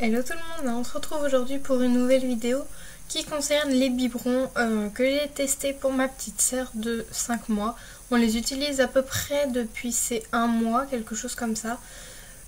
Hello tout le monde, on se retrouve aujourd'hui pour une nouvelle vidéo qui concerne les biberons que j'ai testés pour ma petite sœur de 5 mois. On les utilise à peu près depuis ces 1 mois, quelque chose comme ça,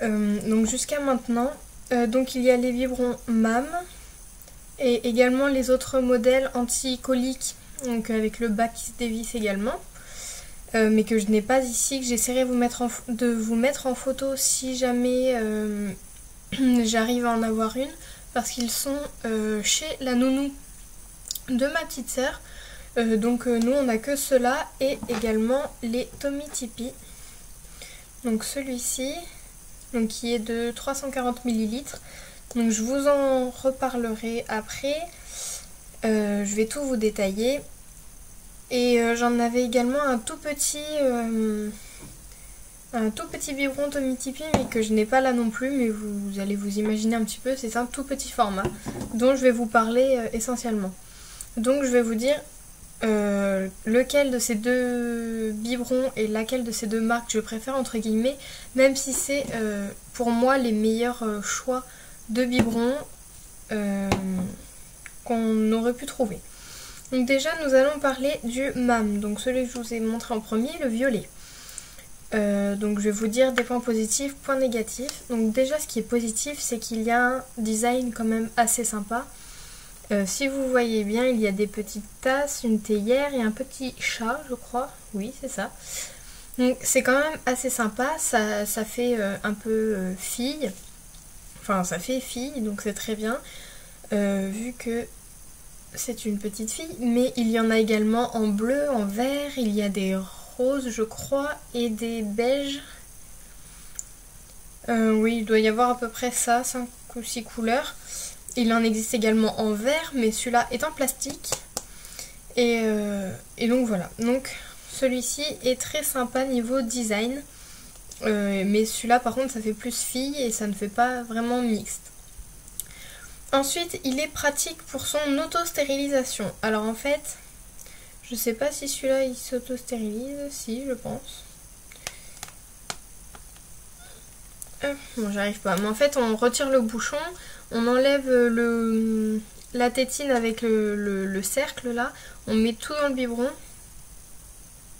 donc jusqu'à maintenant. Donc il y a les biberons MAM et également les autres modèles anti-coliques, donc avec le bas qui se dévisse également. Mais que je n'ai pas ici, que j'essaierai de vous mettre en photo si jamais j'arrive à en avoir une, parce qu'ils sont chez la nounou de ma petite sœur. Donc nous on a que ceux-là et également les Tommee Tippee. Donc celui-ci, donc qui est de 340 ml. Donc je vous en reparlerai après. Je vais tout vous détailler. Et j'en avais également un tout petit biberon Tommee Tippee, mais que je n'ai pas là non plus, mais vous allez vous imaginer un petit peu, c'est un tout petit format dont je vais vous parler essentiellement. Donc je vais vous dire lequel de ces deux biberons et laquelle de ces deux marques je préfère entre guillemets, même si c'est pour moi les meilleurs choix de biberons qu'on aurait pu trouver. Donc déjà nous allons parler du MAM, donc celui que je vous ai montré en premier, le violet. Donc je vais vous dire des points positifs, points négatifs. Donc déjà ce qui est positif, c'est qu'il y a un design quand même assez sympa. Si vous voyez bien, il y a des petites tasses, une théière et un petit chat, je crois. Oui, c'est ça. Donc c'est quand même assez sympa, ça fait un peu fille. Enfin ça fait fille, donc c'est très bien. Vu que c'est une petite fille, mais il y en a également en bleu, en vert, il y a des roses je crois et des beiges. Oui, il doit y avoir à peu près ça, 5 ou 6 couleurs. Il en existe également en vert, mais celui-là est en plastique. Et donc voilà, donc celui-ci est très sympa niveau design. Mais celui-là par contre ça fait plus fille et ça ne fait pas vraiment mixte. Ensuite, il est pratique pour son auto-stérilisation. Alors en fait, je sais pas si celui-là il s'auto-stérilise, si je pense. Bon, j'arrive pas. Mais en fait, on retire le bouchon, on enlève la tétine avec le cercle là, on met tout dans le biberon.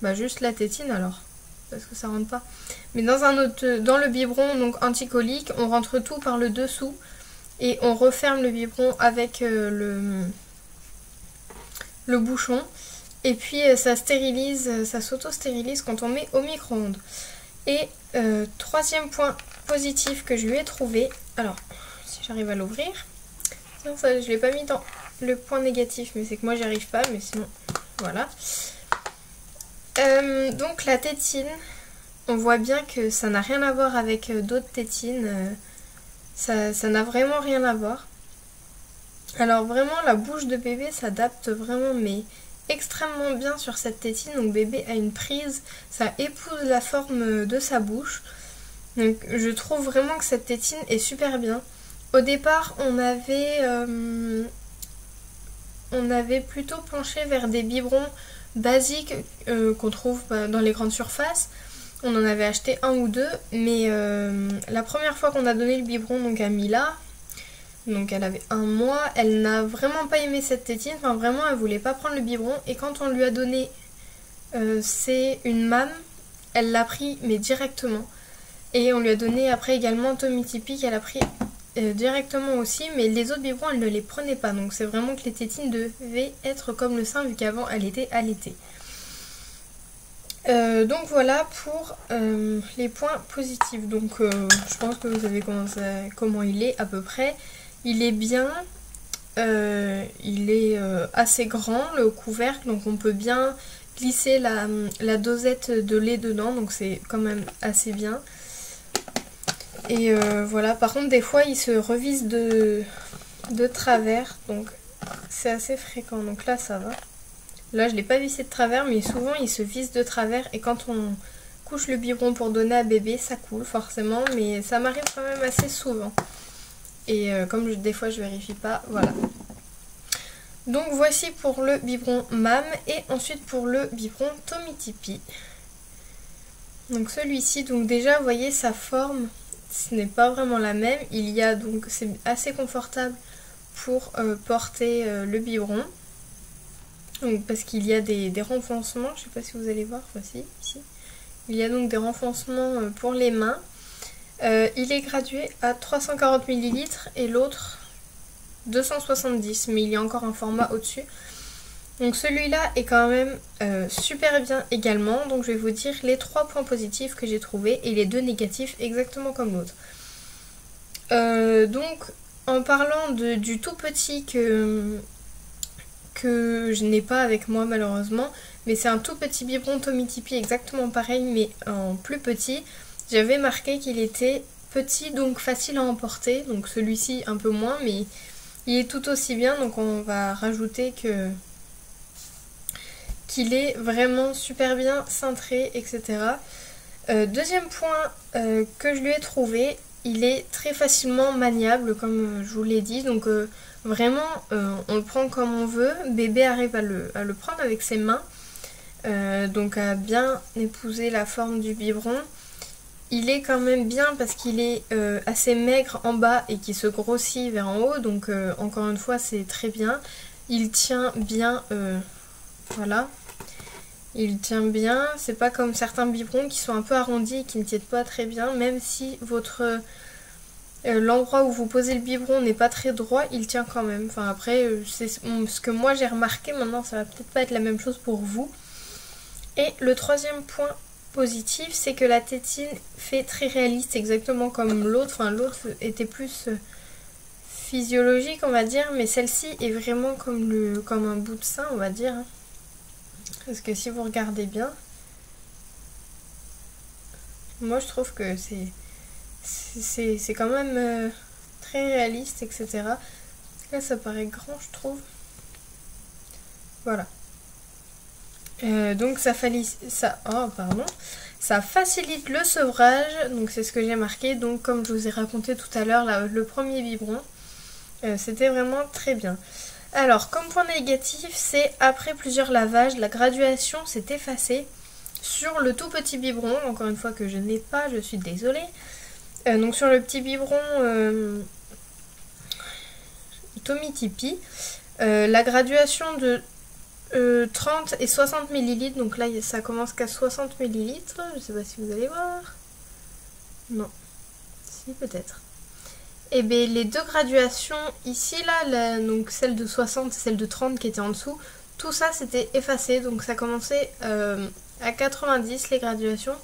Bah juste la tétine alors, parce que ça rentre pas. Mais dans le biberon donc anti-colique, on rentre tout par le dessous. Et on referme le biberon avec le bouchon. Et puis ça stérilise, ça s'auto-stérilise quand on met au micro-ondes. Et troisième point positif que je lui ai trouvé. Alors, si j'arrive à l'ouvrir. Sinon, ça, je ne l'ai pas mis dans le point négatif, mais c'est que moi j'y arrive pas. Mais sinon, voilà. Donc la tétine, on voit bien que ça n'a rien à voir avec d'autres tétines. Ça n'a vraiment rien à voir. Alors vraiment la bouche de bébé s'adapte vraiment mais extrêmement bien sur cette tétine. Donc bébé a une prise, ça épouse la forme de sa bouche. Donc je trouve vraiment que cette tétine est super bien. Au départ on avait plutôt penché vers des biberons basiques qu'on trouve dans les grandes surfaces. On en avait acheté un ou deux, mais la première fois qu'on a donné le biberon donc à Mila, donc elle avait 1 mois, elle n'a vraiment pas aimé cette tétine, enfin vraiment elle voulait pas prendre le biberon, et quand on lui a donné c'est une MAM, elle l'a pris mais directement, et on lui a donné après également Tommee Tippee qu'elle a pris directement aussi, mais les autres biberons elle ne les prenait pas, donc c'est vraiment que les tétines devaient être comme le sein vu qu'avant elle était allaitée. Donc voilà pour les points positifs. Donc je pense que vous savez comment il est à peu près. Il est bien, il est assez grand le couvercle, donc on peut bien glisser la dosette de lait dedans, donc c'est quand même assez bien. Et voilà, par contre des fois il se revisse de travers, donc c'est assez fréquent, donc là ça va. Là je l'ai pas vissé de travers, mais souvent il se visse de travers et quand on couche le biberon pour donner à bébé ça coule forcément, mais ça m'arrive quand même assez souvent. Et comme des fois je vérifie pas, voilà. Donc voici pour le biberon MAM et ensuite pour le biberon Tommee Tippee. Donc celui-ci, donc déjà vous voyez sa forme, ce n'est pas vraiment la même. Il y a donc, c'est assez confortable pour porter le biberon. Donc, parce qu'il y a des renfoncements, je sais pas si vous allez voir, voici, ici. Il y a donc des renfoncements pour les mains. Il est gradué à 340 ml et l'autre 270, mais il y a encore un format au-dessus. Donc celui-là est quand même super bien également. Donc je vais vous dire les 3 points positifs que j'ai trouvés et les 2 négatifs exactement comme l'autre. Donc en parlant du tout petit que je n'ai pas avec moi malheureusement, mais c'est un tout petit biberon Tommee Tippee exactement pareil mais en plus petit. J'avais marqué qu'il était petit donc facile à emporter, donc celui-ci un peu moins mais il est tout aussi bien, donc on va rajouter qu'il est vraiment super bien cintré, etc. Deuxième point que je lui ai trouvé, il est très facilement maniable comme je vous l'ai dit, donc vraiment on le prend comme on veut. Bébé arrive à le prendre avec ses mains, donc à bien épouser la forme du biberon. Il est quand même bien parce qu'il est assez maigre en bas et qui se grossit vers en haut, donc encore une fois c'est très bien. Il tient bien, voilà. Il tient bien, c'est pas comme certains biberons qui sont un peu arrondis et qui ne tiennent pas très bien, même si votre l'endroit où vous posez le biberon n'est pas très droit, il tient quand même. Enfin après, c'est ce que moi j'ai remarqué, maintenant ça va peut-être pas être la même chose pour vous. Et le troisième point positif, c'est que la tétine fait très réaliste, exactement comme l'autre. Enfin l'autre était plus physiologique on va dire, mais celle-ci est vraiment comme un bout de sein on va dire. Parce que si vous regardez bien, moi je trouve que c'est quand même très réaliste, etc. Là ça paraît grand je trouve. Voilà. Donc ça facilite le sevrage, donc c'est ce que j'ai marqué. Donc comme je vous ai raconté tout à l'heure, le premier biberon, c'était vraiment très bien. Alors, comme point négatif, c'est après plusieurs lavages, la graduation s'est effacée sur le tout petit biberon, encore une fois que je n'ai pas, je suis désolée. Donc sur le petit biberon Tommee Tippee, la graduation de 30 et 60 ml, donc là ça commence qu'à 60 ml, je sais pas si vous allez voir. Non, si peut-être. Et bien les deux graduations ici là, donc celle de 60 et celle de 30 qui était en dessous, tout ça s'était effacé, donc ça commençait à 90 les graduations,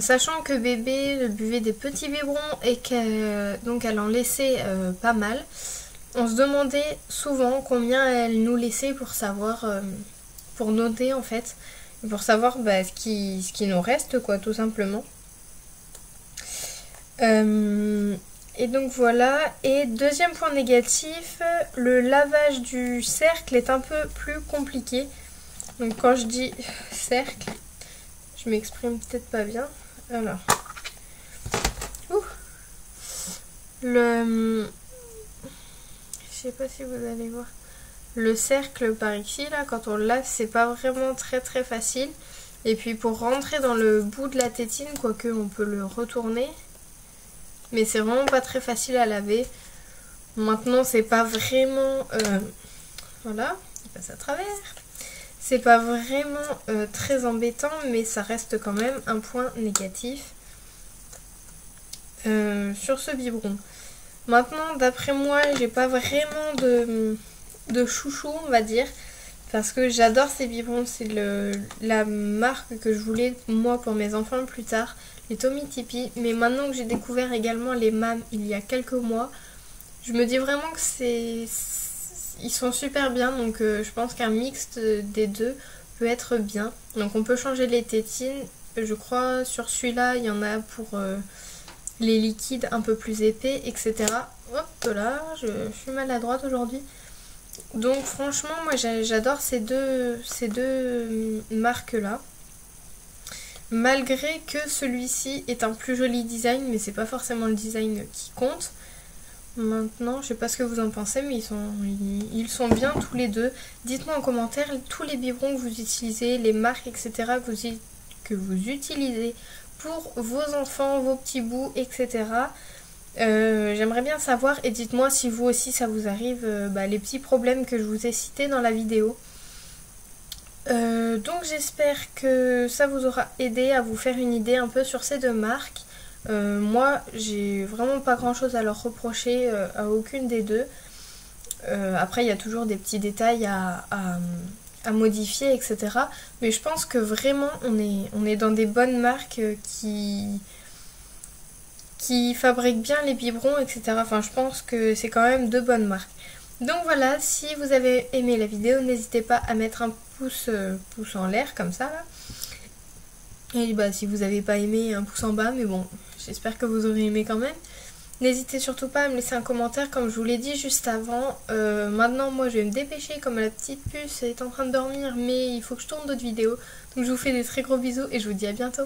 sachant que bébé buvait des petits biberons et donc elle en laissait pas mal. On se demandait souvent combien elle nous laissait pour savoir, pour noter en fait, pour savoir ce qui nous reste quoi tout simplement. Et donc voilà, et deuxième point négatif, le lavage du cercle est un peu plus compliqué. Donc quand je dis cercle, je m'exprime peut-être pas bien. Alors, je sais pas si vous allez voir. Le cercle par ici, là, quand on le lave, c'est pas vraiment très facile. Et puis pour rentrer dans le bout de la tétine, quoique on peut le retourner, mais c'est vraiment pas très facile à laver. Maintenant c'est pas vraiment voilà, il passe à travers. C'est pas vraiment très embêtant, mais ça reste quand même un point négatif sur ce biberon. Maintenant d'après moi j'ai pas vraiment de chouchou on va dire, parce que j'adore ces biberons, c'est la marque que je voulais moi pour mes enfants plus tard, les Tommee Tippee. Mais maintenant que j'ai découvert également les MAM il y a quelques mois, je me dis vraiment que ils sont super bien, donc je pense qu'un mixte des deux peut être bien. Donc on peut changer les tétines, je crois sur celui-là il y en a pour les liquides un peu plus épais, etc. Hop là, je suis maladroite aujourd'hui. Donc franchement moi j'adore ces deux marques là, malgré que celui-ci est un plus joli design, mais c'est pas forcément le design qui compte. Maintenant je sais pas ce que vous en pensez, mais ils sont bien tous les deux. Dites-moi en commentaire tous les biberons que vous utilisez, les marques etc. que vous utilisez pour vos enfants, vos petits bouts, etc. J'aimerais bien savoir, et dites-moi si vous aussi ça vous arrive, les petits problèmes que je vous ai cités dans la vidéo. Donc j'espère que ça vous aura aidé à vous faire une idée un peu sur ces deux marques. Moi j'ai vraiment pas grand chose à leur reprocher à aucune des deux. Après il y a toujours des petits détails à modifier, etc. Mais je pense que vraiment on est dans des bonnes marques qui fabriquent bien les biberons, etc. Enfin je pense que c'est quand même deux bonnes marques. Donc voilà, si vous avez aimé la vidéo, n'hésitez pas à mettre un pouce en l'air comme ça là. Et si vous n'avez pas aimé, un pouce en bas, mais bon, j'espère que vous aurez aimé quand même. N'hésitez surtout pas à me laisser un commentaire comme je vous l'ai dit juste avant. Maintenant moi je vais me dépêcher comme la petite puce est en train de dormir, mais il faut que je tourne d'autres vidéos. Donc je vous fais des très gros bisous et je vous dis à bientôt.